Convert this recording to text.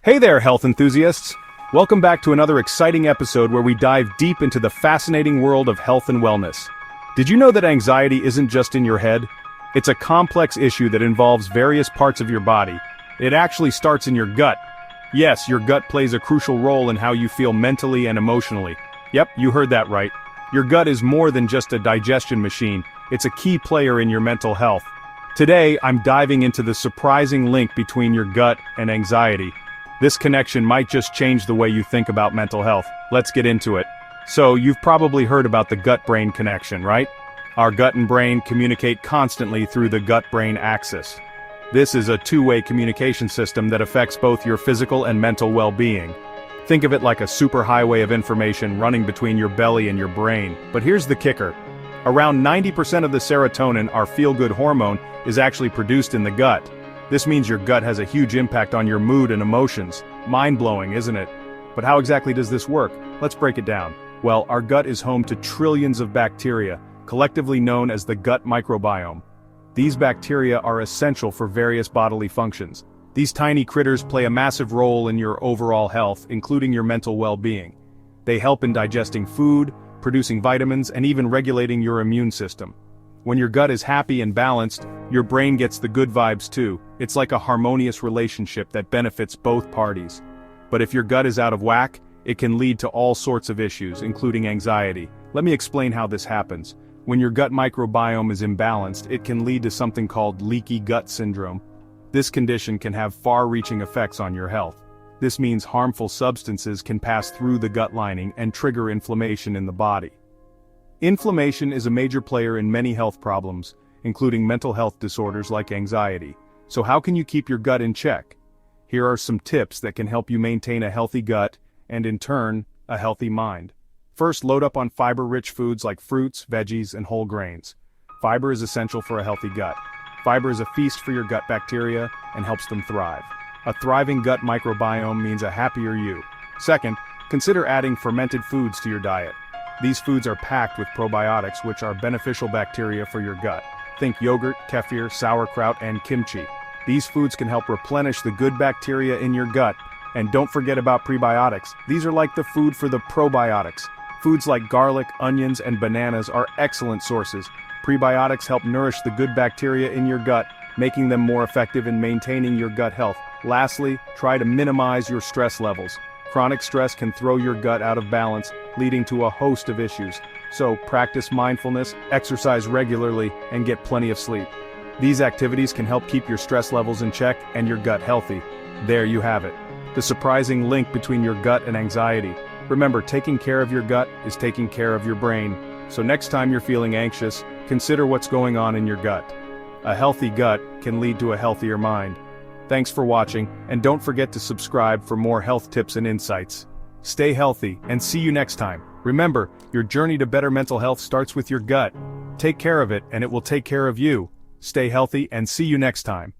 Hey there, health enthusiasts! Welcome back to another exciting episode where we dive deep into the fascinating world of health and wellness. Did you know that anxiety isn't just in your head? It's a complex issue that involves various parts of your body. It actually starts in your gut. Yes, your gut plays a crucial role in how you feel mentally and emotionally. Yep, you heard that right. Your gut is more than just a digestion machine. It's a key player in your mental health. Today, I'm diving into the surprising link between your gut and anxiety. This connection might just change the way you think about mental health. Let's get into it. So, you've probably heard about the gut-brain connection, right? Our gut and brain communicate constantly through the gut-brain axis. This is a two-way communication system that affects both your physical and mental well-being. Think of it like a superhighway of information running between your belly and your brain. But here's the kicker. Around 90% of the serotonin, our feel-good hormone, is actually produced in the gut. This means your gut has a huge impact on your mood and emotions. Mind-blowing, isn't it? But how exactly does this work? Let's break it down. Well, our gut is home to trillions of bacteria, collectively known as the gut microbiome. These bacteria are essential for various bodily functions. These tiny critters play a massive role in your overall health, including your mental well-being. They help in digesting food, producing vitamins, and even regulating your immune system. When your gut is happy and balanced, your brain gets the good vibes too. It's like a harmonious relationship that benefits both parties. But if your gut is out of whack, it can lead to all sorts of issues, including anxiety. Let me explain how this happens. When your gut microbiome is imbalanced, it can lead to something called leaky gut syndrome. This condition can have far-reaching effects on your health. This means harmful substances can pass through the gut lining and trigger inflammation in the body. Inflammation is a major player in many health problems, including mental health disorders like anxiety. So how can you keep your gut in check? Here are some tips that can help you maintain a healthy gut and, in turn, a healthy mind. First, load up on fiber-rich foods like fruits, veggies, and whole grains. Fiber is essential for a healthy gut. Fiber is a feast for your gut bacteria and helps them thrive. A thriving gut microbiome means a happier you. Second, consider adding fermented foods to your diet. These foods are packed with probiotics, which are beneficial bacteria for your gut. Think yogurt, kefir, sauerkraut, and kimchi. These foods can help replenish the good bacteria in your gut. And don't forget about prebiotics. These are like the food for the probiotics. Foods like garlic, onions, and bananas are excellent sources. Prebiotics help nourish the good bacteria in your gut, making them more effective in maintaining your gut health. Lastly, try to minimize your stress levels. Chronic stress can throw your gut out of balance, leading to a host of issues. So, practice mindfulness, exercise regularly, and get plenty of sleep. These activities can help keep your stress levels in check and your gut healthy. There you have it. The surprising link between your gut and anxiety. Remember, taking care of your gut is taking care of your brain. So next time you're feeling anxious, consider what's going on in your gut. A healthy gut can lead to a healthier mind. Thanks for watching, and don't forget to subscribe for more health tips and insights. Stay healthy, and see you next time. Remember, your journey to better mental health starts with your gut. Take care of it, and it will take care of you. Stay healthy, and see you next time.